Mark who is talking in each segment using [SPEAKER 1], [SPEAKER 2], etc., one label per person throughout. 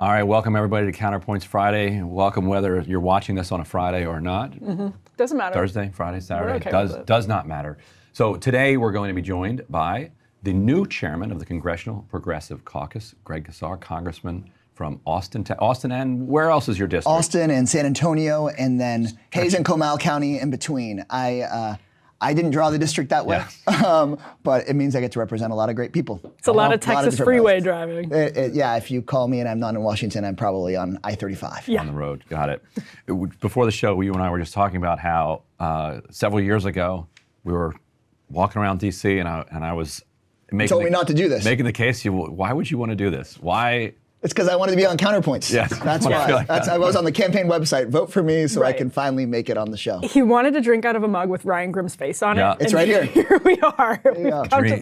[SPEAKER 1] All right, welcome everybody to Counterpoints Friday. Welcome whether you're watching this on a Friday or not.
[SPEAKER 2] Doesn't matter.
[SPEAKER 1] Thursday, Friday, Saturday,
[SPEAKER 2] Okay
[SPEAKER 1] does not matter. So today we're going to be joined by the new chairman of the Congressional Progressive Caucus, Greg Casar, Congressman from Austin, and where else is your district?
[SPEAKER 3] Austin and San Antonio, and then Hayes and Comal County in between. I didn't draw the district that way, but it means I get to represent a lot of great people.
[SPEAKER 2] It's a lot of Texas freeway driving.
[SPEAKER 3] Yeah, if you call me and I'm not in Washington, I'm probably on I-35.
[SPEAKER 1] On the road, got it. Before the show, you and I were just talking about how several years ago we were walking around D.C. and I was making
[SPEAKER 3] You told me not to do this.
[SPEAKER 1] Making the case, why would you want to do this? Why?
[SPEAKER 3] It's because I wanted to be on Counterpoints.
[SPEAKER 1] Yes.
[SPEAKER 3] That's why. I was on the campaign website. Vote for me so I can finally make it on the show.
[SPEAKER 2] He wanted to drink out of a mug with Ryan Grimm's face on it.
[SPEAKER 3] It's right here.
[SPEAKER 2] Here we are.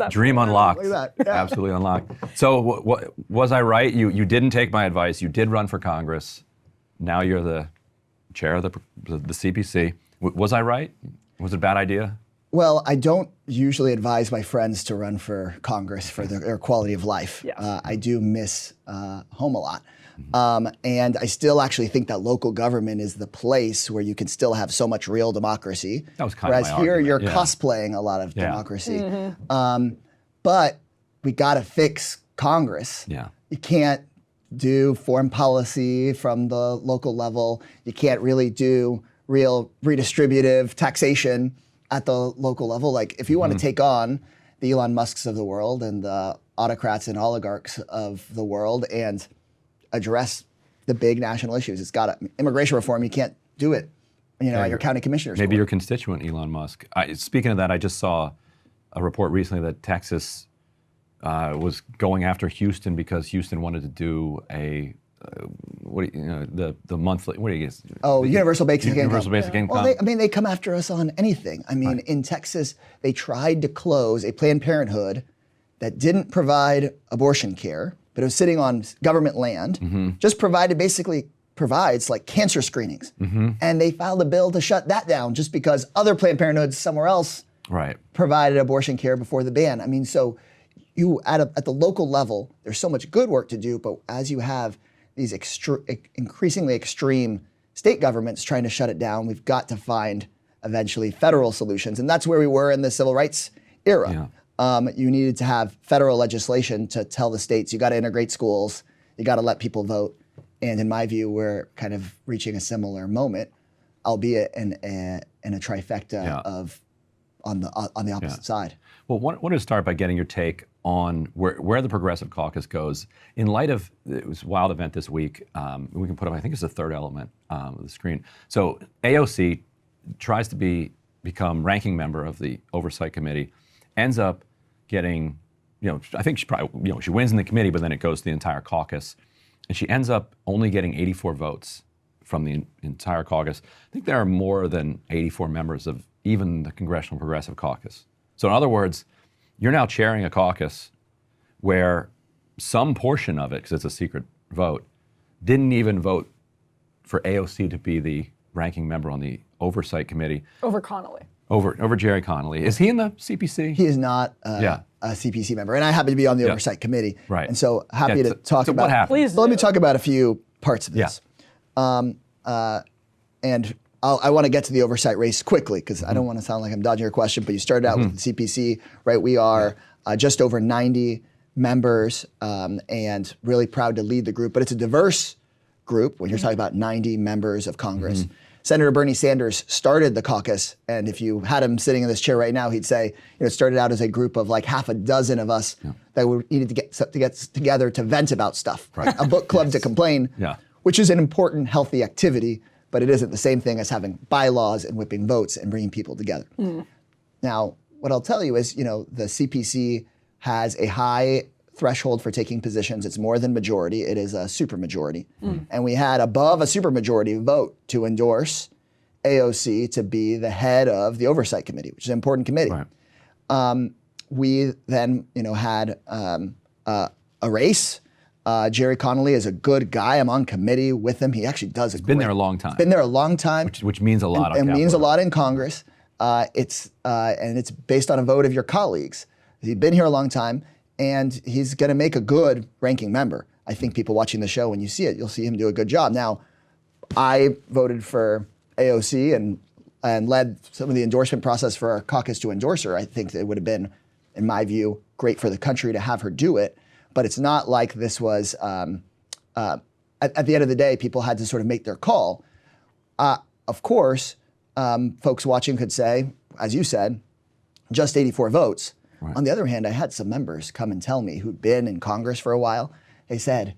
[SPEAKER 1] Dream unlocked.
[SPEAKER 3] Look at that. Yeah.
[SPEAKER 1] Absolutely unlocked. So was I right? You didn't take my advice. You did run for Congress. Now you're the chair of the CPC. Was I right? Was it a bad idea?
[SPEAKER 3] Well, I don't usually advise my friends to run for Congress for their quality of life.
[SPEAKER 2] Yes.
[SPEAKER 3] I do miss home a lot. And I still actually think that local government is the place where you can still have so much real democracy.
[SPEAKER 1] That was kind
[SPEAKER 3] Whereas
[SPEAKER 1] of my
[SPEAKER 3] here
[SPEAKER 1] argument.
[SPEAKER 3] you're cosplaying a lot of democracy. But we got to fix Congress.
[SPEAKER 1] Yeah.
[SPEAKER 3] You can't do foreign policy from the local level. You can't really do real redistributive taxation at the local level. Like if you want to take on the Elon Musks of the world and the autocrats and oligarchs of the world and address the big national issues, it's got immigration reform. You can't do it, at your county commissioner's
[SPEAKER 1] Maybe
[SPEAKER 3] board.
[SPEAKER 1] your constituent, Elon Musk. Speaking of that, I just saw a report recently that Texas was going after Houston because Houston wanted to do the monthly, what do you guess?
[SPEAKER 3] Oh, universal basic income.
[SPEAKER 1] Universal basic income.
[SPEAKER 3] Well, they come after us on anything. In Texas, they tried to close a Planned Parenthood that didn't provide abortion care, but it was sitting on government land, just basically provides like cancer screenings. And they filed a bill to shut that down just because other Planned Parenthoods somewhere else provided abortion care before the ban. So you at the local level, there's so much good work to do, but as you have these increasingly extreme state governments trying to shut it down, we've got to find eventually federal solutions. And that's where we were in the civil rights era. You needed to have federal legislation to tell the states, you got to integrate schools, you got to let people vote. And in my view, we're kind of reaching a similar moment, albeit in a trifecta on the opposite side.
[SPEAKER 1] Well, I wanted to start by getting your take on where the Progressive Caucus goes. In light of, it was a wild event this week, we can put up, I think it's the third element of the screen. So AOC tries to become ranking member of the Oversight Committee, ends up getting, I think she probably, she wins in the committee, but then it goes to the entire caucus. And she ends up only getting 84 votes from the entire caucus. I think there are more than 84 members of even the Congressional Progressive Caucus. So in other words, you're now chairing a caucus where some portion of it, because it's a secret vote, didn't even vote for AOC to be the ranking member on the Oversight Committee.
[SPEAKER 2] Over Connolly.
[SPEAKER 1] Over Jerry Connolly. Is he in the CPC?
[SPEAKER 3] He is not a CPC member, and I happen to be on the Oversight Committee.
[SPEAKER 1] Right.
[SPEAKER 3] And so happy to talk about.
[SPEAKER 1] What happened?
[SPEAKER 2] Please
[SPEAKER 3] let me talk about a few parts of this. And I want to get to the oversight race quickly because I don't want to sound like I'm dodging your question, but you started out with the CPC, right? We are just over 90 members and really proud to lead the group, but it's a diverse group when you're talking about 90 members of Congress. Senator Bernie Sanders started the caucus, and if you had him sitting in this chair right now, he'd say, it started out as a group of like half a dozen of us that needed to get together to vent about stuff, a book club to complain, which is an important, healthy activity, but it isn't the same thing as having bylaws and whipping votes and bringing people together. Now, what I'll tell you is, the CPC has a high threshold for taking positions. It's more than majority. It is a supermajority. And we had above a supermajority vote to endorse AOC to be the head of the Oversight Committee, which is an important committee. We then, had a race. Jerry Connolly is a good guy. I'm on committee with him. He actually does a
[SPEAKER 1] been there a long time.
[SPEAKER 3] Been there a long time.
[SPEAKER 1] Which means a lot.
[SPEAKER 3] And means a lot in Congress. And it's based on a vote of your colleagues. He's been here a long time, and he's going to make a good ranking member. I think people watching the show, when you see it, you'll see him do a good job. Now, I voted for AOC and led some of the endorsement process for our caucus to endorse her. I think that it would have been, in my view, great for the country to have her do it. But it's not like this was, at the end of the day, people had to sort of make their call. Of course, folks watching could say, as you said, just 84 votes.
[SPEAKER 1] Right.
[SPEAKER 3] On the other hand, I had some members come and tell me who'd been in Congress for a while. They said,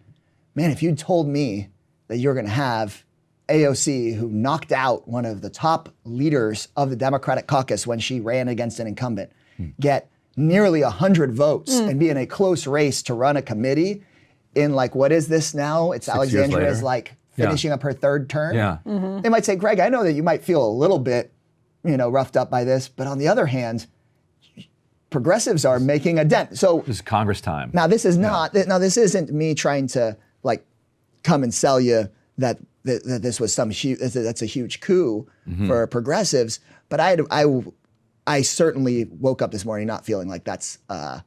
[SPEAKER 3] man, if you'd told me that you're going to have AOC, who knocked out one of the top leaders of the Democratic Caucus when she ran against an incumbent, get nearly 100 votes and be in a close race to run a committee in like, what is this now? It's
[SPEAKER 1] 6 years
[SPEAKER 3] Alexandria's
[SPEAKER 1] later.
[SPEAKER 3] like finishing up her third term.
[SPEAKER 1] Yeah.
[SPEAKER 3] They might say, Greg, I know that you might feel a little bit, roughed up by this, but on the other hand, progressives are making a dent. So
[SPEAKER 1] This is Congress time.
[SPEAKER 3] now this is not. Now this isn't me trying to like come and sell you that this was some huge. That's a huge coup for progressives. But I certainly woke up this morning not feeling like that's a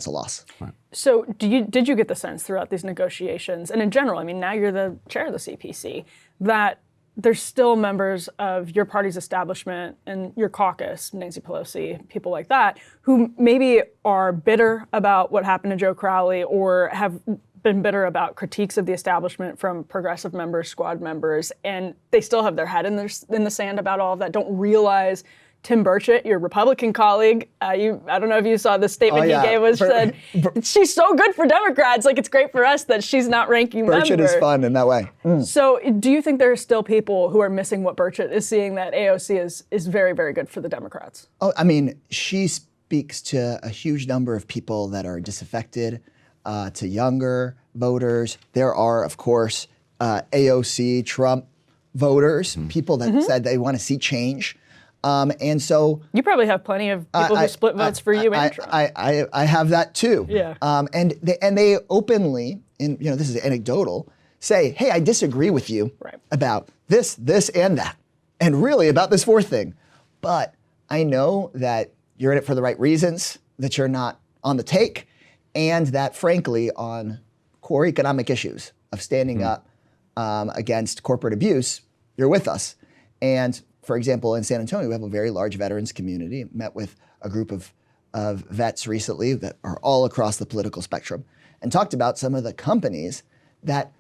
[SPEAKER 3] loss.
[SPEAKER 1] Right.
[SPEAKER 2] So did you get the sense throughout these negotiations, and in general, I mean, now you're the chair of the CPC, that there's still members of your party's establishment and your caucus, Nancy Pelosi, people like that, who maybe are bitter about what happened to Joe Crowley or have been bitter about critiques of the establishment from progressive members, squad members, and they still have their head in the sand about all of that, don't realize Tim Burchett, your Republican colleague, I don't know if you saw the statement he gave, which said, she's so good for Democrats, like it's great for us that she's not ranking member.
[SPEAKER 3] Burchett is fun in that way.
[SPEAKER 2] So do you think there are still people who are missing what Burchett is seeing, that AOC is very, very good for the Democrats?
[SPEAKER 3] Oh, I mean, she speaks to a huge number of people that are disaffected, to younger voters. There are, of course, AOC, Trump voters, people that said they want to see change. And so
[SPEAKER 2] you probably have plenty of people who split votes for you and Trump.
[SPEAKER 3] I have that too.
[SPEAKER 2] Yeah.
[SPEAKER 3] And they openly, and this is anecdotal, say, hey, I disagree with you about this, and that, and really about this fourth thing. But I know that you're in it for the right reasons, that you're not on the take, and that frankly on core economic issues of standing up against corporate abuse, you're with us. And for example, in San Antonio, we have a very large veterans community. Met with a group of vets recently that are all across the political spectrum and talked about some of the companies that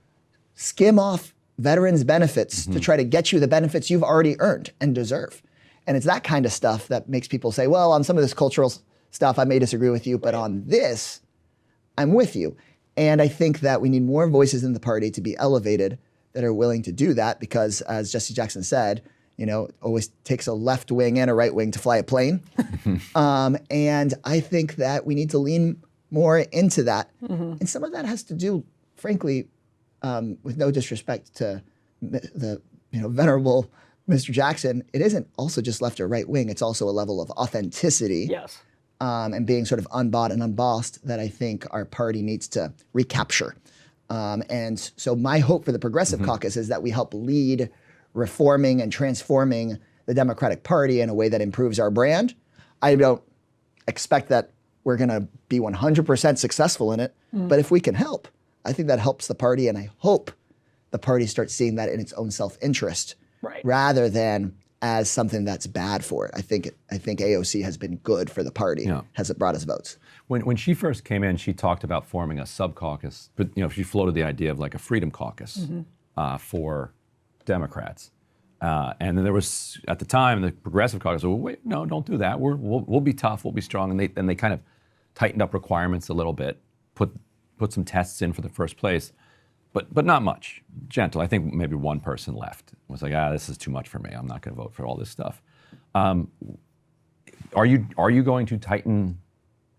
[SPEAKER 3] skim off veterans' benefits to try to get you the benefits you've already earned and deserve. And it's that kind of stuff that makes people say, well, on some of this cultural stuff, I may disagree with you, but on this, I'm with you. And I think that we need more voices in the party to be elevated that are willing to do that because, as Jesse Jackson said, it always takes a left wing and a right wing to fly a plane. And I think that we need to lean more into that. And some of that has to do, frankly, with no disrespect to the venerable Mr. Jackson, it isn't also just left or right wing. It's also a level of authenticity.
[SPEAKER 2] Yes.
[SPEAKER 3] And being sort of unbought and unbossed that I think our party needs to recapture. And so my hope for the Progressive Caucus is that we help lead reforming and transforming the Democratic Party in a way that improves our brand. I don't expect that we're going to be 100% successful in it, but if we can help, I think that helps the party, and I hope the party starts seeing that in its own self-interest rather than as something that's bad for it. I think AOC has been good for the party, has it brought us votes.
[SPEAKER 1] When she first came in, she talked about forming a sub-caucus, but she floated the idea of like a freedom caucus for Democrats. And then there was, at the time, the Progressive Caucus said, well, wait, no, don't do that. We'll be tough, we'll be strong. And they kind of tightened up requirements a little bit, put some tests in for the first place, but not much. Gentle. I think maybe one person left. Was like, this is too much for me. I'm not going to vote for all this stuff. Are you going to tighten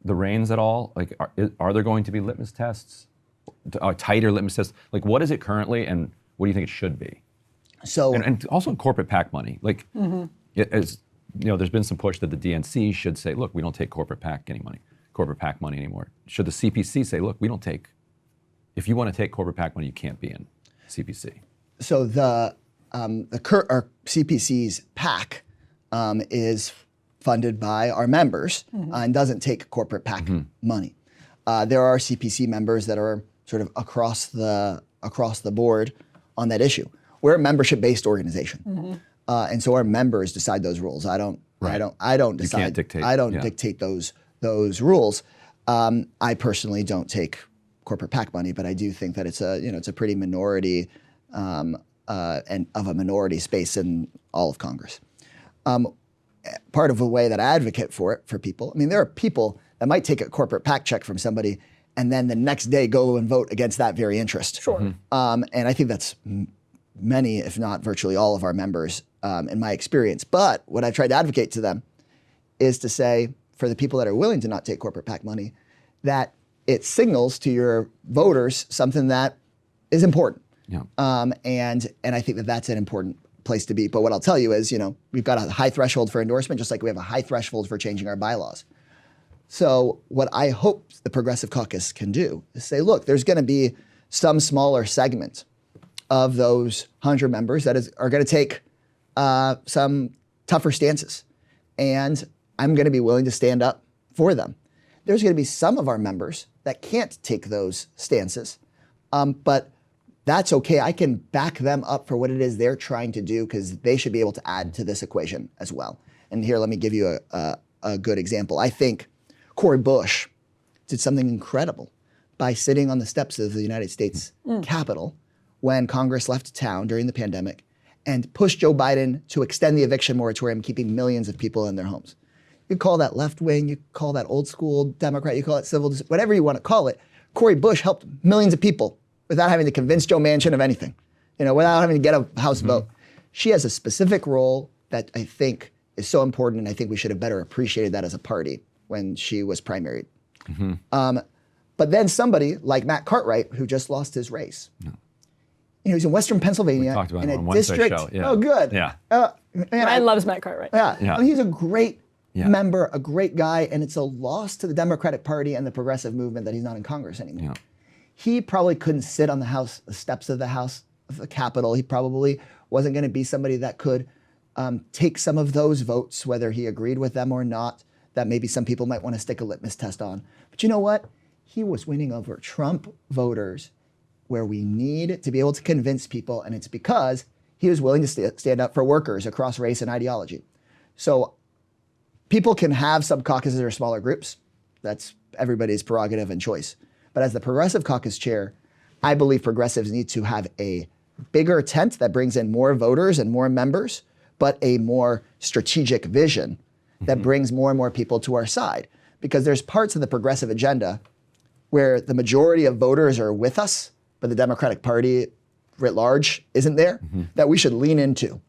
[SPEAKER 1] the reins at all? Like, are there going to be litmus tests, tighter litmus tests? Like, what is it currently, and what do you think it should be?
[SPEAKER 3] So
[SPEAKER 1] and also corporate PAC money. Like, there's been some push that the DNC should say, look, we don't take corporate PAC money anymore. Should the CPC say, look, we don't take, if you want to take corporate PAC money, you can't be in CPC.
[SPEAKER 3] So our CPC's PAC is funded by our members and doesn't take corporate PAC money. There are CPC members that are sort of across the board on that issue. We're a membership-based organization, and so our members decide those rules. I don't decide.
[SPEAKER 1] You can't dictate.
[SPEAKER 3] I don't dictate those rules. I personally don't take corporate PAC money, but I do think that it's a pretty minority and of a minority space in all of Congress. Part of the way that I advocate for it for people, I mean, there are people that might take a corporate PAC check from somebody and then the next day go and vote against that very interest.
[SPEAKER 2] Sure.
[SPEAKER 3] And I think that's many, if not virtually all of our members in my experience. But what I've tried to advocate to them is to say, for the people that are willing to not take corporate PAC money, that it signals to your voters something that is important.
[SPEAKER 1] Yeah.
[SPEAKER 3] And I think that that's an important place to be. But what I'll tell you is, we've got a high threshold for endorsement, just like we have a high threshold for changing our bylaws. So what I hope the Progressive Caucus can do is say, look, there's going to be some smaller segment of those 100 members that are going to take some tougher stances. And I'm going to be willing to stand up for them. There's going to be some of our members that can't take those stances, but that's okay. I can back them up for what it is they're trying to do because they should be able to add to this equation as well. And here, let me give you a good example. I think Cori Bush did something incredible by sitting on the steps of the United States Capitol when Congress left town during the pandemic and pushed Joe Biden to extend the eviction moratorium, keeping millions of people in their homes. You call that left wing, you call that old school Democrat, you call it civil, whatever you want to call it. Cori Bush helped millions of people without having to convince Joe Manchin of anything, without having to get a House vote. She has a specific role that I think is so important, and I think we should have better appreciated that as a party when she was primaried. But then somebody like Matt Cartwright, who just lost his race, he's in Western Pennsylvania
[SPEAKER 1] talked about
[SPEAKER 3] in
[SPEAKER 1] him
[SPEAKER 3] a
[SPEAKER 1] on Wednesday's
[SPEAKER 3] district.
[SPEAKER 1] show. Yeah.
[SPEAKER 3] Oh, good.
[SPEAKER 1] Yeah.
[SPEAKER 2] Ryan loves Matt Cartwright.
[SPEAKER 3] Yeah.
[SPEAKER 1] Yeah.
[SPEAKER 3] I mean, he's a great member, a great guy, and it's a loss to the Democratic Party and the progressive movement that he's not in Congress anymore.
[SPEAKER 1] Yeah.
[SPEAKER 3] He probably couldn't sit on the steps of the Capitol. He probably wasn't going to be somebody that could take some of those votes, whether he agreed with them or not, that maybe some people might want to stick a litmus test on. But you know what? He was winning over Trump voters where we need to be able to convince people, and it's because he was willing to stand up for workers across race and ideology. So people can have sub-caucuses or smaller groups. That's everybody's prerogative and choice. But as the Progressive Caucus chair, I believe progressives need to have a bigger tent that brings in more voters and more members, but a more strategic vision that brings more and more people to our side. Because there's parts of the progressive agenda where the majority of voters are with us, but the Democratic Party writ large isn't there, that we should lean into.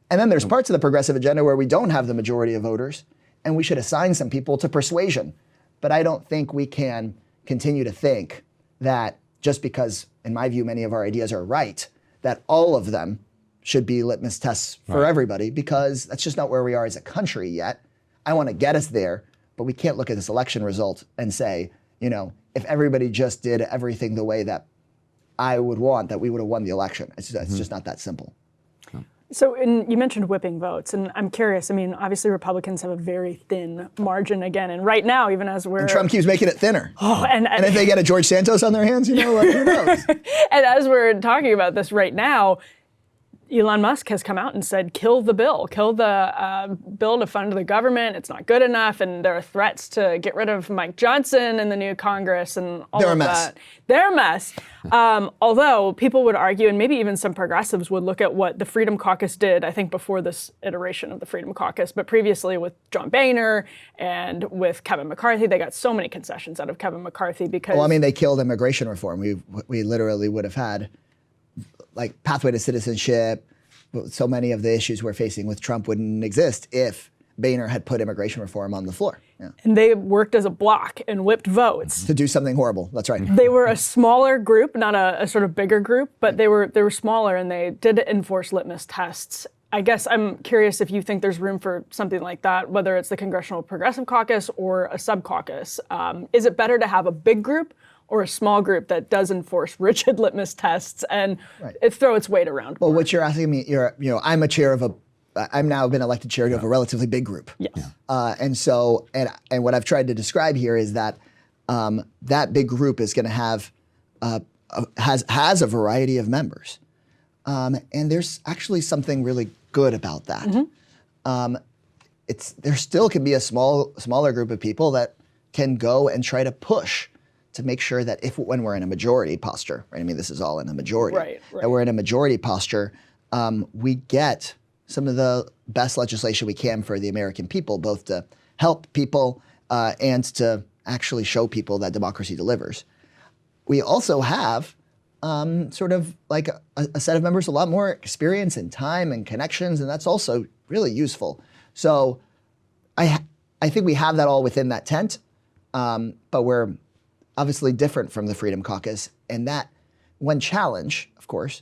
[SPEAKER 3] And then there's parts of the progressive agenda where we don't have the majority of voters, and we should assign some people to persuasion. But I don't think we can continue to think that just because, in my view, many of our ideas are right, that all of them should be litmus tests for everybody, because that's just not where we are as a country yet. I want to get us there, but we can't look at this election result and say, if everybody just did everything the way that I would want, that we would have won the election. It's just not that simple.
[SPEAKER 2] So you mentioned whipping votes, and I'm curious. I mean, obviously Republicans have a very thin margin again, and right now, even as we're...
[SPEAKER 3] And Trump keeps making it thinner.
[SPEAKER 2] Oh, and
[SPEAKER 3] if they get a George Santos on their hands, who knows?
[SPEAKER 2] And as we're talking about this right now, Elon Musk has come out and said, kill the bill bill to fund the government. It's not good enough. And there are threats to get rid of Mike Johnson in the new Congress and all of that. They're a mess. Although people would argue, and maybe even some progressives would look at what the Freedom Caucus did, I think before this iteration of the Freedom Caucus, but previously with John Boehner and with Kevin McCarthy. They got so many concessions out of Kevin McCarthy because...
[SPEAKER 3] Well, I mean, they killed immigration reform. We literally would have had like pathway to citizenship. So many of the issues we're facing with Trump wouldn't exist if Boehner had put immigration reform on the floor. Yeah.
[SPEAKER 2] And they worked as a bloc and whipped votes.
[SPEAKER 3] To do something horrible, that's right.
[SPEAKER 2] They were a smaller group, not a sort of bigger group, but they were smaller, and they did enforce litmus tests. I guess I'm curious if you think there's room for something like that, whether it's the Congressional Progressive Caucus or a sub-caucus. Is it better to have a big group or a small group that does enforce rigid litmus tests and throw its weight around?
[SPEAKER 3] Well, what you're asking me, I'm a chair of I've now been elected chair of a relatively big group.
[SPEAKER 2] Yes.
[SPEAKER 3] And what I've tried to describe here is that that big group is going to have has a variety of members. And there's actually something really good about that. There still can be a smaller group of people that can go and try to push to make sure that when we're in a majority posture, right? I mean, this is all in a majority.
[SPEAKER 2] Right.
[SPEAKER 3] That we're in a majority posture, we get some of the best legislation we can for the American people, both to help people and to actually show people that democracy delivers. We also have sort of like a set of members, a lot more experience and time and connections, and that's also really useful. So I think we have that all within that tent, but we're obviously different from the Freedom Caucus. And that one challenge, of course,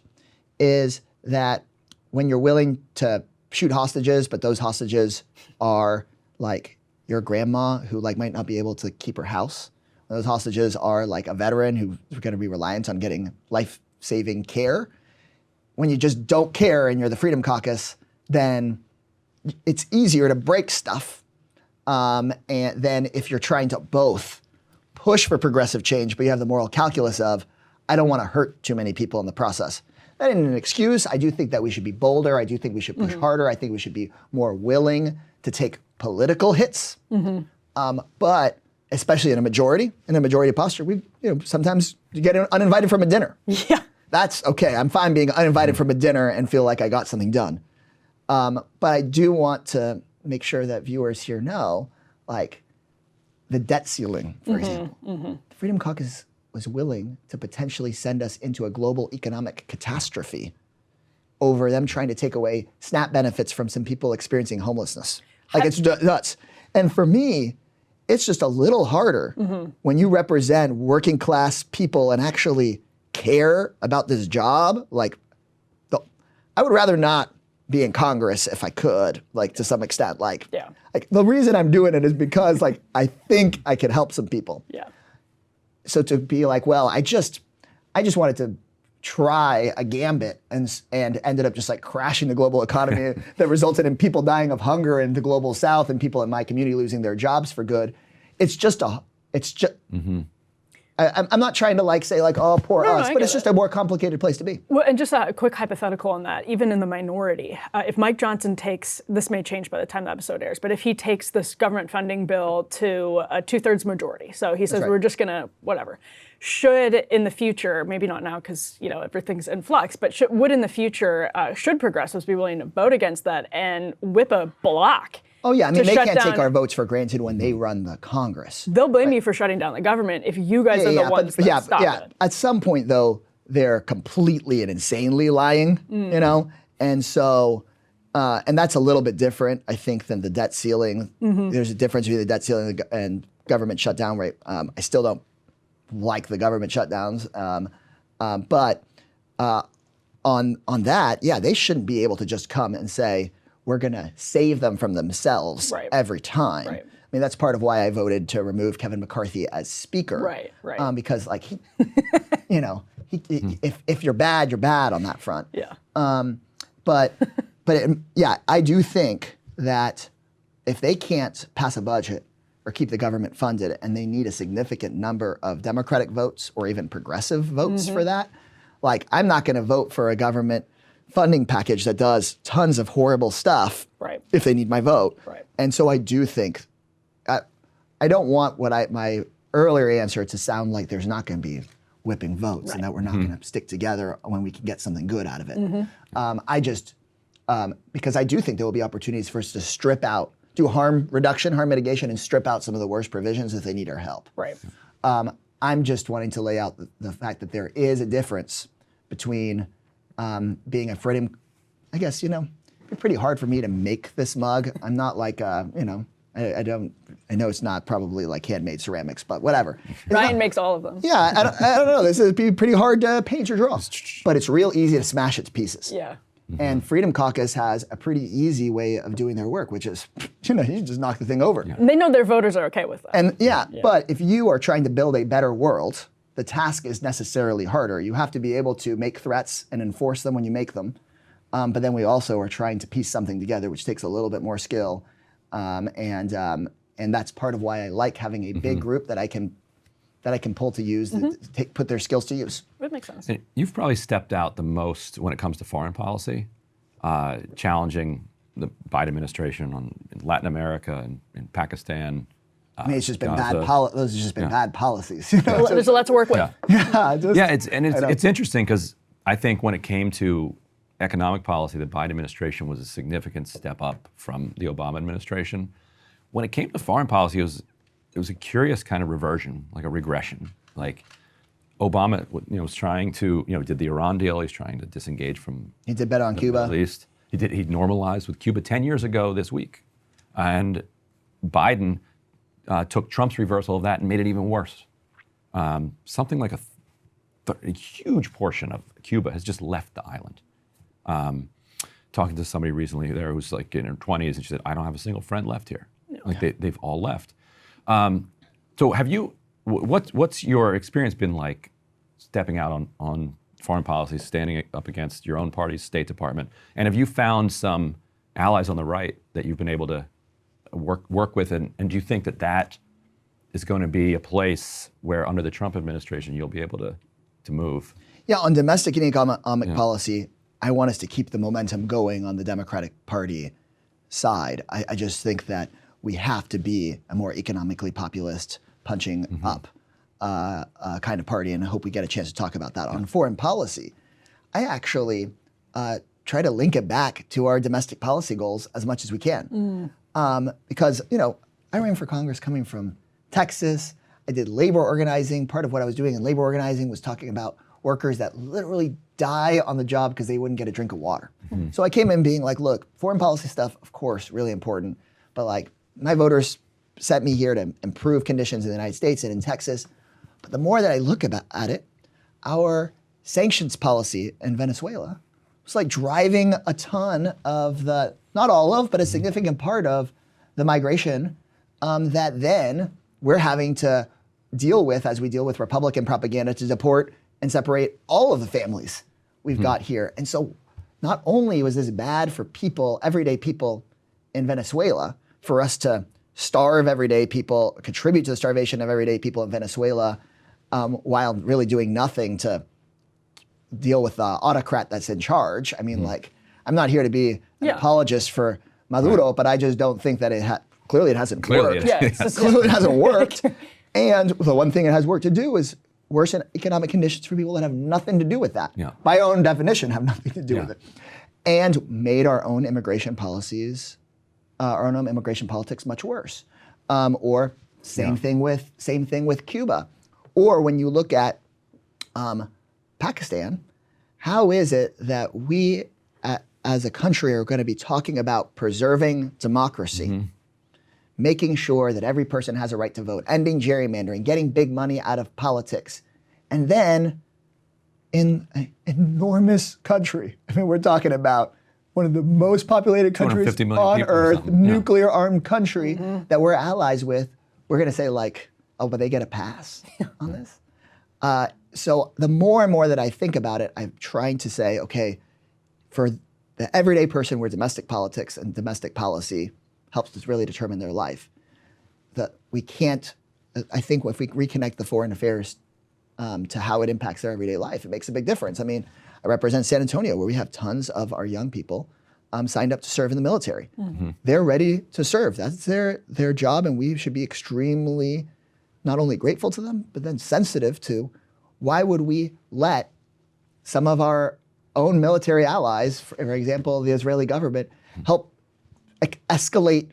[SPEAKER 3] is that when you're willing to shoot hostages, but those hostages are like your grandma who like might not be able to keep her house. Those hostages are like a veteran who's going to be reliant on getting life-saving care. When you just don't care and you're the Freedom Caucus, then it's easier to break stuff. And then if you're trying to both push for progressive change, but you have the moral calculus of, I don't want to hurt too many people in the process. That isn't an excuse. I do think that we should be bolder. I do think we should push harder. I think we should be more willing to take political hits. But especially in a majority posture, sometimes you get uninvited from a dinner.
[SPEAKER 2] Yeah.
[SPEAKER 3] That's okay. I'm fine being uninvited from a dinner and feel like I got something done. But I do want to make sure that viewers here know, like, the debt ceiling, for example. The Freedom Caucus was willing to potentially send us into a global economic catastrophe over them trying to take away SNAP benefits from some people experiencing homelessness. Like, it's nuts. And for me, it's just a little harder when you represent working class people and actually care about this job. Like, I would rather not be in Congress if I could, like, to some extent. Like, the reason I'm doing it is because, like, I think I could help some people.
[SPEAKER 2] Yeah.
[SPEAKER 3] So to be like, well, I just wanted to try a gambit and ended up just like crashing the global economy that resulted in people dying of hunger in the global south and people in my community losing their jobs for good. I'm not trying to like say like, oh, poor us, but it's just a more complicated place to be.
[SPEAKER 2] Well, and just a quick hypothetical on that, even in the minority, if Mike Johnson takes, this may change by the time the episode airs, but if he takes this government funding bill to a 2/3 majority, so he says we're just gonna, whatever, should in the future, maybe not now because everything's in flux, but would in the future, should progressives be willing to vote against that and whip a block?
[SPEAKER 3] Oh yeah, I mean, they can't take our votes for granted when they run the Congress.
[SPEAKER 2] They'll blame you for shutting down the government if you guys are the ones that stop it.
[SPEAKER 3] At some point, though, they're completely and insanely lying, And so, and that's a little bit different, I think, than the debt ceiling. There's a difference between the debt ceiling and government shutdown rate. I still don't like the government shutdowns. But on that, they shouldn't be able to just come and say, we're going to save them from themselves every time. I mean, that's part of why I voted to remove Kevin McCarthy as speaker. Because, like, if you're bad, you're bad on that front. But I do think that if they can't pass a budget or keep the government funded and they need a significant number of Democratic votes or even progressive votes for that, like, I'm not going to vote for a government funding package that does tons of horrible stuff if they need my vote. And so I do think, I don't want my earlier answer to sound like there's not going to be whipping votes and that we're not going to stick together when we can get something good out of it. Because I do think there will be opportunities for us to strip out, do harm reduction, harm mitigation, and strip out some of the worst provisions if they need our help. I'm just wanting to lay out the fact that there is a difference between being a freedom, I guess, it'd be pretty hard for me to make this mug. I'm not like, I know it's not probably like handmade ceramics, but whatever.
[SPEAKER 2] Ryan makes all of them.
[SPEAKER 3] Yeah, I don't know. This would be pretty hard to paint or draw, but it's real easy to smash it to pieces. And Freedom Caucus has a pretty easy way of doing their work, which is, you just knock the thing over.
[SPEAKER 2] And they know their voters are okay with that.
[SPEAKER 3] And but if you are trying to build a better world, the task is necessarily harder. You have to be able to make threats and enforce them when you make them. But then we also are trying to piece something together, which takes a little bit more skill. And that's part of why I like having a big group that I can that I can pull to use, put their skills to use.
[SPEAKER 2] That makes sense.
[SPEAKER 1] And you've probably stepped out the most when it comes to foreign policy, challenging the Biden administration in Latin America and in Pakistan.
[SPEAKER 3] I mean, it's just been
[SPEAKER 1] Gaza.
[SPEAKER 3] those have just been bad policies. You know?
[SPEAKER 2] There's a lot to work with.
[SPEAKER 3] Yeah,
[SPEAKER 1] It's interesting because I think when it came to economic policy, the Biden administration was a significant step up from the Obama administration. When it came to foreign policy, it was a curious kind of reversion, like a regression. Like Obama, was trying to, did the Iran deal. He's trying to disengage from.
[SPEAKER 3] He did better on Cuba.
[SPEAKER 1] At least he normalized with Cuba 10 years ago this week, and Biden took Trump's reversal of that and made it even worse. Something like a huge portion of Cuba has just left the island. Talking to somebody recently there who's like in her 20s, and she said, "I don't have a single friend left here." Like they've all left. So have you? What's your experience been like stepping out on foreign policy, standing up against your own party's State Department, and have you found some allies on the right that you've been able to work with, and do you think that is going to be a place where under the Trump administration you'll be able to move?
[SPEAKER 3] Yeah, on domestic and economic policy, I want us to keep the momentum going on the Democratic Party side. I just think that we have to be a more economically populist, punching up kind of party, and I hope we get a chance to talk about that. On foreign policy, I actually try to link it back to our domestic policy goals as much as we can. Because, I ran for Congress coming from Texas. I did labor organizing. Part of what I was doing in labor organizing was talking about workers that literally die on the job because they wouldn't get a drink of water. So I came in being like, look, foreign policy stuff, of course, really important, but like my voters sent me here to improve conditions in the United States and in Texas. But the more that I look at it, our sanctions policy in Venezuela was like driving a ton of not all of, but a significant part of the migration that then we're having to deal with as we deal with Republican propaganda to deport and separate all of the families we've got here. And so not only was this bad for people, everyday people in Venezuela, for us to starve everyday people, contribute to the starvation of everyday people in Venezuela, while really doing nothing to deal with the autocrat that's in charge. I mean, I'm not here to be an apologist for Maduro, but I just don't think that clearly it hasn't worked. Clearly it hasn't worked. And the one thing it has worked to do is worsen economic conditions for people that have nothing to do with that. By own definition, have nothing to do with it. And made our own immigration policies, our own immigration politics much worse. Or same thing with Cuba. Or when you look at Pakistan, how is it that we as a country are going to be talking about preserving democracy, making sure that every person has a right to vote, ending gerrymandering, getting big money out of politics, and then in an enormous country, I mean, we're talking about one of the most populated countries on earth, nuclear-armed country that we're allies with, we're going to say like, oh, but they get a pass on this? So the more and more that I think about it, I'm trying to say, okay, for the everyday person where domestic politics and domestic policy helps to really determine their life, that we can't, I think if we reconnect the foreign affairs to how it impacts their everyday life, it makes a big difference. I mean, I represent San Antonio, where we have tons of our young people signed up to serve in the military. They're ready to serve. That's their job, and we should be extremely not only grateful to them, but then sensitive to why would we let some of our own military allies, for example, the Israeli government, help escalate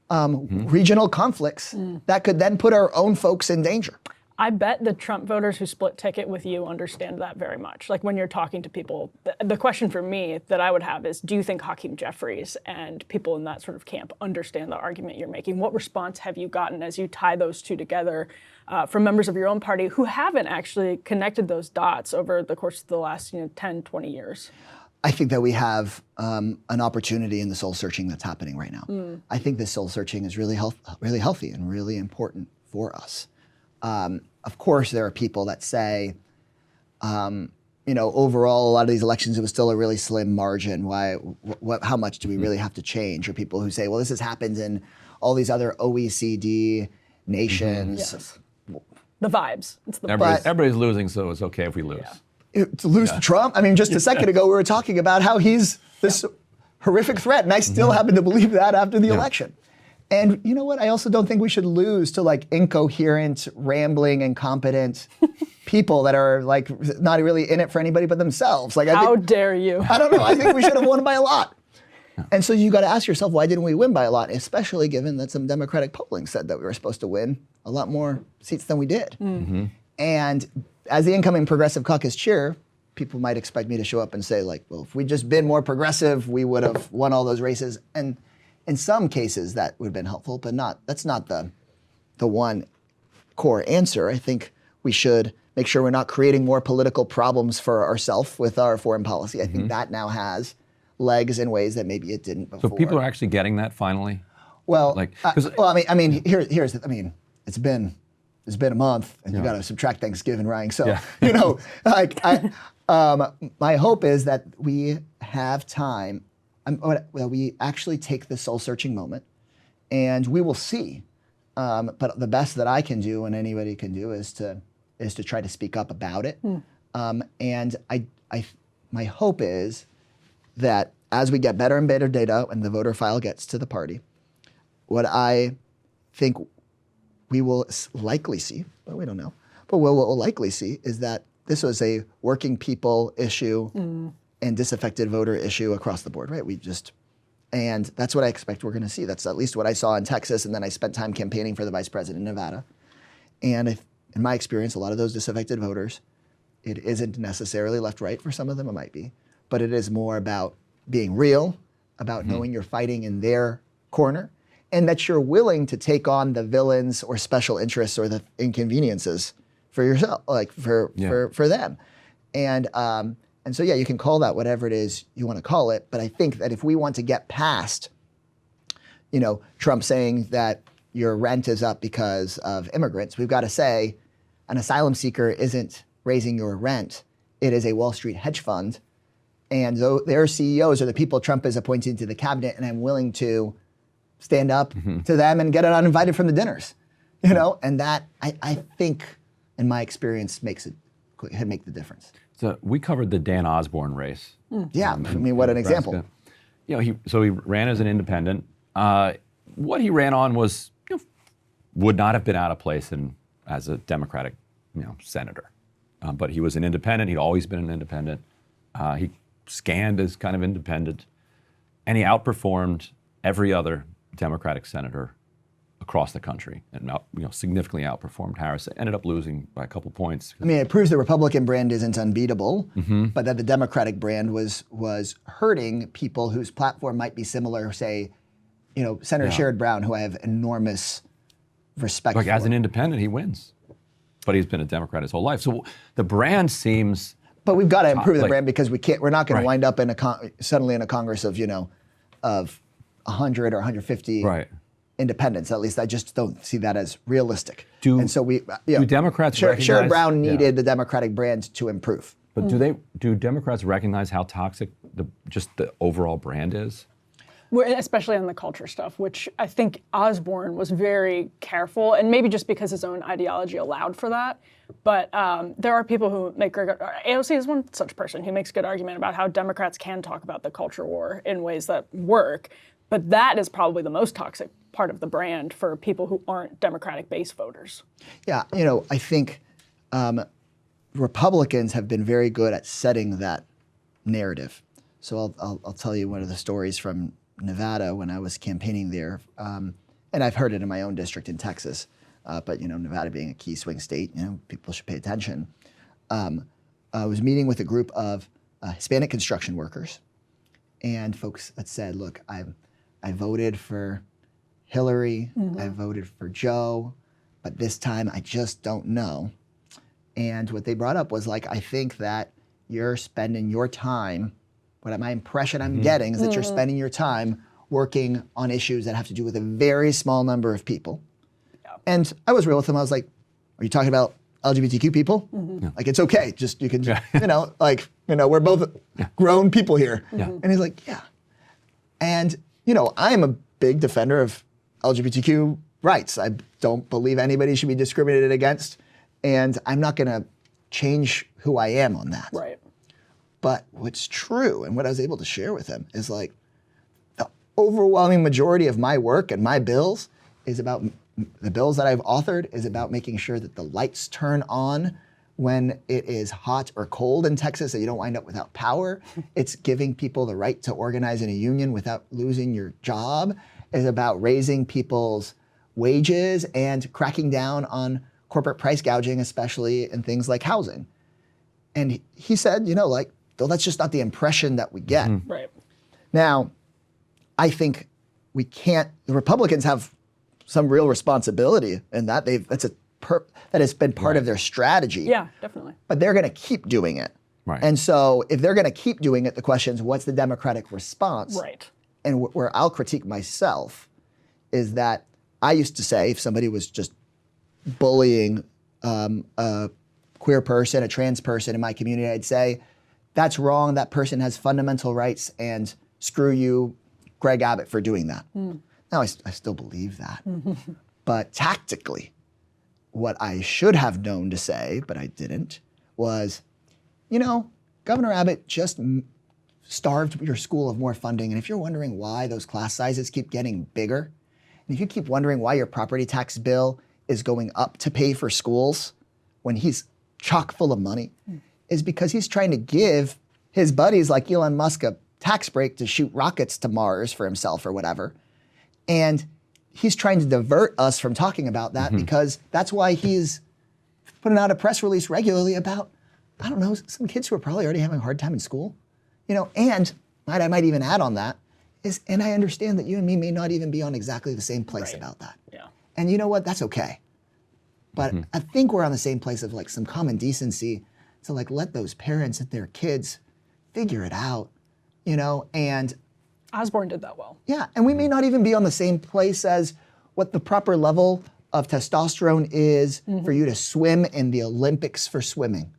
[SPEAKER 3] regional conflicts that could then put our own folks in danger.
[SPEAKER 2] I bet the Trump voters who split ticket with you understand that very much. Like when you're talking to people, the question for me that I would have is, do you think Hakeem Jeffries and people in that sort of camp understand the argument you're making? What response have you gotten as you tie those two together from members of your own party who haven't actually connected those dots over the course of the last 10, 20 years?
[SPEAKER 3] I think that we have an opportunity in the soul searching that's happening right now. I think this soul searching is really healthy and really important for us. Of course, there are people that say, overall, a lot of these elections, it was still a really slim margin. How much do we really have to change? Or people who say, well, this has happened in all these other OECD nations.
[SPEAKER 2] the vibes. It's the
[SPEAKER 1] Everybody's losing, so it's okay if we lose.
[SPEAKER 3] To lose to Trump? I mean, just a second ago we were talking about how he's this horrific threat, and I still happen to believe that after the election. And you know what? I also don't think we should lose to like incoherent, rambling, incompetent people that are like not really in it for anybody but themselves. Like,
[SPEAKER 2] how dare you?
[SPEAKER 3] I don't know. I think we should have won by a lot. And so you got to ask yourself, why didn't we win by a lot? Especially given that some Democratic polling said that we were supposed to win a lot more seats than we did. And as the incoming Progressive Caucus chair, people might expect me to show up and say, like, well, if we'd just been more progressive, we would have won all those races. And in some cases, that would have been helpful, but that's not the one core answer. I think we should make sure we're not creating more political problems for ourselves with our foreign policy. I think that now has legs in ways that maybe it didn't before.
[SPEAKER 1] So people are actually getting that finally?
[SPEAKER 3] Well, it's been a month, and you got to subtract Thanksgiving, right? So you know, like my hope is that we have time. We actually take the soul-searching moment, and we will see. But the best that I can do, and anybody can do, is to try to speak up about it. And my hope is that as we get better and better data, and the voter file gets to the party, what I think we will likely see, but we don't know, but what we'll likely see is that this was a working people issue and disaffected voter issue across the board, right? And that's what I expect we're going to see. That's at least what I saw in Texas, and then I spent time campaigning for the vice president in Nevada. And in my experience, a lot of those disaffected voters, it isn't necessarily left-right. For some of them, it might be, but it is more about being real, about knowing you're fighting in their corner, and that you're willing to take on the villains or special interests or the inconveniences for yourself, like for them. And so, you can call that whatever it is you want to call it. But I think that if we want to get past, Trump saying that your rent is up because of immigrants, we've got to say an asylum seeker isn't raising your rent. It is a Wall Street hedge fund. And their CEOs are the people Trump is appointing to the cabinet. And I'm willing to stand up to them and get it uninvited from the dinners. And that, I think, in my experience, make the difference.
[SPEAKER 1] So we covered the Dan Osborne race.
[SPEAKER 3] Yeah, what an example.
[SPEAKER 1] He ran as an independent. What he ran on was would not have been out of place as a Democratic senator. But he was an independent. He'd always been an independent. He scanned as kind of independent, and he outperformed every other Democratic senator across the country, and significantly outperformed Harris. Ended up losing by a couple points.
[SPEAKER 3] It proves the Republican brand isn't unbeatable, but that the Democratic brand was hurting people whose platform might be similar. Say, Senator Sherrod Brown, who I have enormous respect for.
[SPEAKER 1] As an independent, he wins, but he's been a Democrat his whole life. So the brand seems.
[SPEAKER 3] But we've got to improve the brand because we're not going to wind up suddenly in a Congress of 100 or 150 independents. At least I just don't see that as realistic. Do
[SPEAKER 1] Democrats recognize?
[SPEAKER 3] Sherrod Brown needed the Democratic brand to improve.
[SPEAKER 1] But do Democrats recognize how toxic the overall brand is?
[SPEAKER 2] Especially on the culture stuff, which I think Osborne was very careful, and maybe just because his own ideology allowed for that. But there are people who make AOC is one such person who makes a good argument about how Democrats can talk about the culture war in ways that work. But that is probably the most toxic part of the brand for people who aren't Democratic base voters.
[SPEAKER 3] Yeah, I think Republicans have been very good at setting that narrative. So I'll tell you one of the stories from Nevada when I was campaigning there, and I've heard it in my own district in Texas. But Nevada being a key swing state, people should pay attention. I was meeting with a group of Hispanic construction workers, and folks that said, "Look, I voted for Hillary, I voted for Joe, but this time I just don't know." And what they brought up was I think that you're spending your time. What my impression I'm getting is that you're spending your time working on issues that have to do with a very small number of people. And I was real with him. I was like, "Are you talking about LGBTQ people? It's okay. You can, we're both grown people here." And he's like, "Yeah." And, I am a big defender of LGBTQ rights. I don't believe anybody should be discriminated against And I'm not going to change who I am on that.
[SPEAKER 2] Right.
[SPEAKER 3] But what's true, and what I was able to share with him, is like the overwhelming majority of my work and my bills is about, the bills that I've authored is about making sure that the lights turn on when it is hot or cold in Texas, so you don't wind up without power. It's giving people the right to organize in a union without losing your job. It's about raising people's wages and cracking down on corporate price gouging, especially in things like housing. And he said, like, though that's just not the impression that we get.
[SPEAKER 2] Right.
[SPEAKER 3] Now, I think we can't, the Republicans have some real responsibility in that. That has been part of their strategy.
[SPEAKER 2] Yeah, definitely.
[SPEAKER 3] But they're going to keep doing it.
[SPEAKER 1] Right.
[SPEAKER 3] And so if they're going to keep doing it, the question is, what's the Democratic response?
[SPEAKER 2] Right.
[SPEAKER 3] And where I'll critique myself is that I used to say, if somebody was just bullying a queer person, a trans person in my community, I'd say, that's wrong, that person has fundamental rights, and screw you, Greg Abbott, for doing that. Now, I still believe that. But tactically, what I should have known to say, but I didn't, was, Governor Abbott just starved your school of more funding. And if you're wondering why those class sizes keep getting bigger, and if you keep wondering why your property tax bill is going up to pay for schools when he's chock full of money, is because he's trying to give his buddies like Elon Musk a tax break to shoot rockets to Mars for himself or whatever. And he's trying to divert us from talking about that because that's why he's putting out a press release regularly about, I don't know, some kids who are probably already having a hard time in school. And I might even add on that is, and I understand that you and me may not even be on exactly the same place about that.
[SPEAKER 2] Yeah.
[SPEAKER 3] And you know what? That's okay. But I think we're on the same place of like some common decency to like let those parents and their kids figure it out, and
[SPEAKER 2] Osborne did that well.
[SPEAKER 3] yeah, and we may not even be on the same place as what the proper level of testosterone is for you to swim in the Olympics for swimming.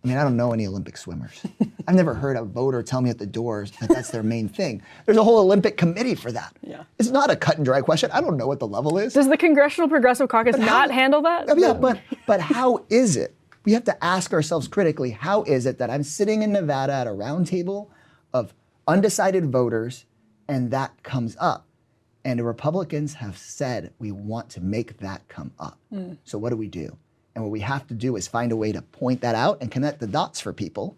[SPEAKER 3] I mean, I don't know any Olympic swimmers. I've never heard a voter tell me at the doors that that's their main thing. There's a whole Olympic committee for that.
[SPEAKER 2] Yeah.
[SPEAKER 3] It's not a cut and dry question. I don't know what the level is.
[SPEAKER 2] Does the Congressional Progressive Caucus not handle that?
[SPEAKER 3] Yeah, but how is it? We have to ask ourselves critically, how is it that I'm sitting in Nevada at a round table of undecided voters and that comes up? And the Republicans have said we want to make that come up. So what do? And what we have to do is find a way to point that out and connect the dots for people.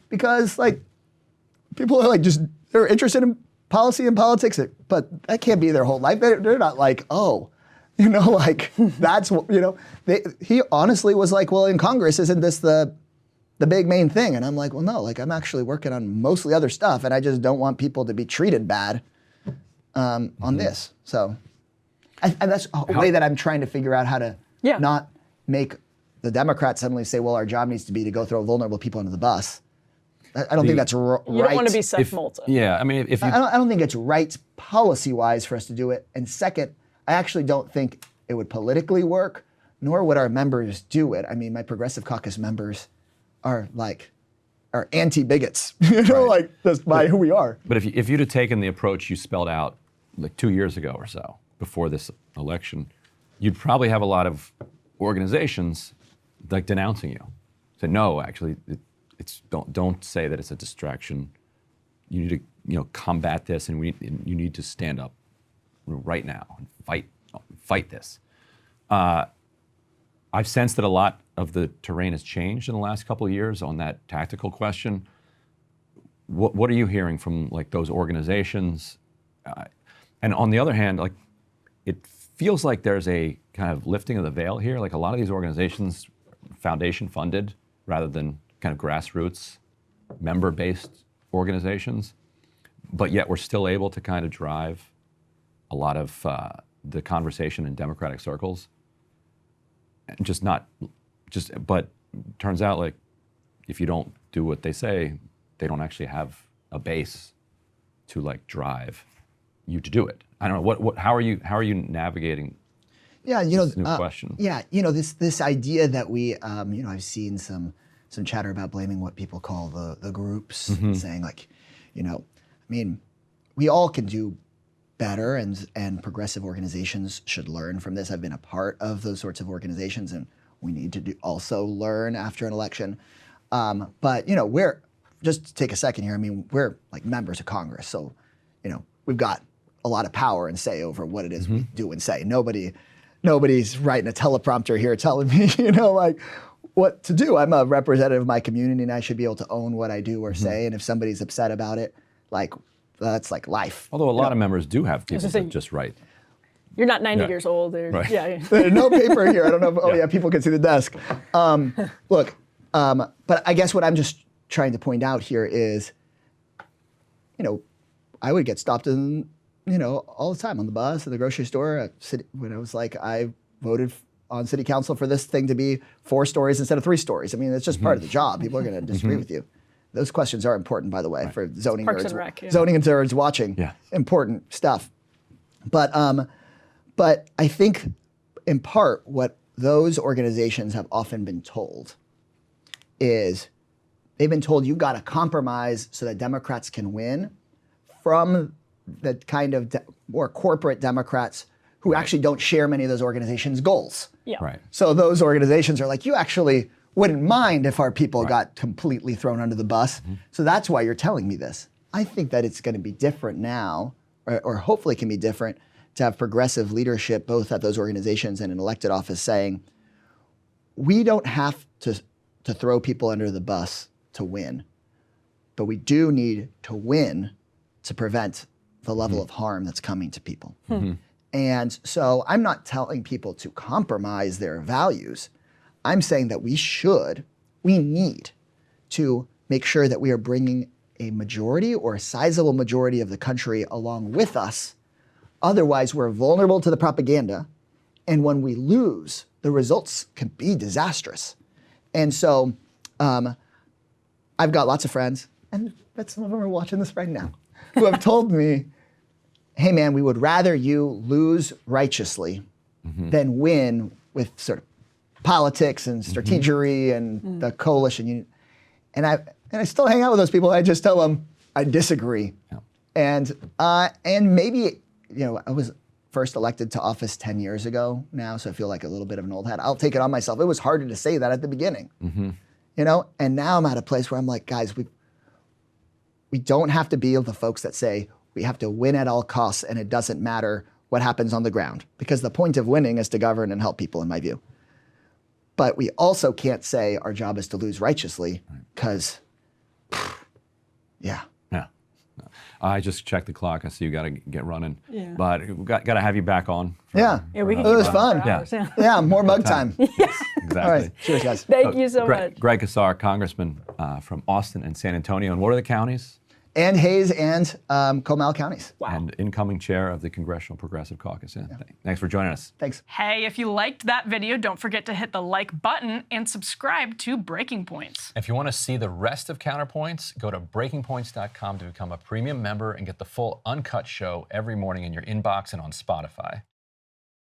[SPEAKER 3] Because like, people are like they're interested in policy and politics, but that can't be their whole life. They're not like, oh, that's what, he honestly was like, well, in Congress, isn't this the big main thing? And I'm like, well, no, like I'm actually working on mostly other stuff and I just don't want people to be treated bad on this. So and that's a way that I'm trying to figure out how to not make the Democrats suddenly say, well, our job needs to be to go throw vulnerable people under the bus. I don't think that's right.
[SPEAKER 2] You don't want to be Seth Moulton.
[SPEAKER 1] Yeah, I mean, if you...
[SPEAKER 3] I don't think it's right policy-wise for us to do it. And second, I actually don't think it would politically work, nor would our members do it. I mean, my Progressive Caucus members are anti-bigots, like that's by who we are.
[SPEAKER 1] But if you'd have taken the approach you spelled out like 2 years ago or so, before this election, you'd probably have a lot of organizations like denouncing you. Say, no, actually, don't say that it's a distraction. You need to combat this, and you need to stand up right now and fight this. I've sensed that a lot of the terrain has changed in the last couple of years on that tactical question. What are you hearing from like those organizations? And on the other hand, like it feels like there's a kind of lifting of the veil here. Like a lot of these organizations, foundation funded rather than kind of grassroots, member-based organizations, but yet we're still able to kind of drive a lot of the conversation in Democratic circles. But turns out like if you don't do what they say, they don't actually have a base to like drive you to do it. I don't know how are you navigating?
[SPEAKER 3] Yeah,
[SPEAKER 1] this new question.
[SPEAKER 3] Yeah, this idea that we, I've seen some chatter about blaming what people call the groups, saying like, I mean, we all can do better, and progressive organizations should learn from this. I've been a part of those sorts of organizations, and We need to also learn after an election. But, you know, we're, just to take a second here, I mean, we're like members of Congress. So, you know, we've got a lot of power and say over what it is we do and say. Nobody's writing a teleprompter here telling me, you know, like what to do. I'm a representative of my community and I should be able to own what I do or say. And if somebody's upset about it, like, that's like life.
[SPEAKER 1] Although a lot of members do have people that just write.
[SPEAKER 2] You're not 90 years old. Or,
[SPEAKER 1] Right.
[SPEAKER 2] Yeah.
[SPEAKER 3] There's no paper here. I don't know if, oh yeah, people can see the desk. Look, but I guess what I'm just trying to point out here is, you know, I would get stopped in, you know, all the time on the bus, at the grocery store, at city, when I was like, I voted on city council for this thing to be 4 stories instead of 3 stories. I mean, it's just part of the job. People are going to disagree with you. Those questions are important, by the way, for zoning
[SPEAKER 2] Parks
[SPEAKER 3] nerds,
[SPEAKER 2] and Rec, yeah.
[SPEAKER 3] zoning and nerds watching.
[SPEAKER 1] Yeah.
[SPEAKER 3] Important stuff. But I think, in part, what those organizations have often been told is they've been told you've got to compromise so that Democrats can win from the kind of more corporate Democrats who actually don't share many of those organizations' goals.
[SPEAKER 2] Yeah.
[SPEAKER 1] Right.
[SPEAKER 3] So those organizations are like, you actually wouldn't mind if our people got completely thrown under the bus. So that's why you're telling me this. I think that it's going to be different now, or hopefully can be different, to have progressive leadership both at those organizations and in elected office saying, we don't have to throw people under the bus to win, but we do need to win to prevent the level of harm that's coming to people. And so I'm not telling people to compromise their values. I'm saying that we need to make sure that we are bringing a majority or a sizable majority of the country along with us. Otherwise, we're vulnerable to the propaganda. And when we lose, the results can be disastrous. And so I've got lots of friends, and bet some of them are watching this right now, who have told me, hey man, we would rather you lose righteously than win with sort of politics and strategery and the coalition. And I still hang out with those people. I just tell them I disagree. Yeah. And maybe, you know, I was first elected to office 10 years ago now, so I feel like a little bit of an old hat. I'll take it on myself. It was harder to say that at the beginning, you know? And now I'm at a place where I'm like, guys, we don't have to be the folks that say we have to win at all costs and it doesn't matter what happens on the ground, because the point of winning is to govern and help people, in my view. But we also can't say our job is to lose righteously, because, yeah.
[SPEAKER 1] Yeah. I just checked the clock. I see you got to get running.
[SPEAKER 2] Yeah.
[SPEAKER 1] But we've got to have you back on.
[SPEAKER 3] Yeah.
[SPEAKER 2] We can
[SPEAKER 3] It was
[SPEAKER 2] keep
[SPEAKER 3] fun.
[SPEAKER 2] going for hours,
[SPEAKER 3] Yeah, more mug time.
[SPEAKER 1] Exactly.
[SPEAKER 3] All right, cheers, guys.
[SPEAKER 2] Thank you so much.
[SPEAKER 1] Greg Casar, Congressman from Austin and San Antonio. And what are the counties?
[SPEAKER 3] And Hayes and Comal counties.
[SPEAKER 2] Wow.
[SPEAKER 1] And incoming chair of the Congressional Progressive Caucus. Yeah. Thanks for joining us.
[SPEAKER 3] Thanks.
[SPEAKER 4] Hey, if you liked that video, don't forget to hit the like button and subscribe to Breaking Points.
[SPEAKER 1] If you want to see the rest of Counterpoints, go to breakingpoints.com to become a premium member and get the full uncut show every morning in your inbox and on Spotify.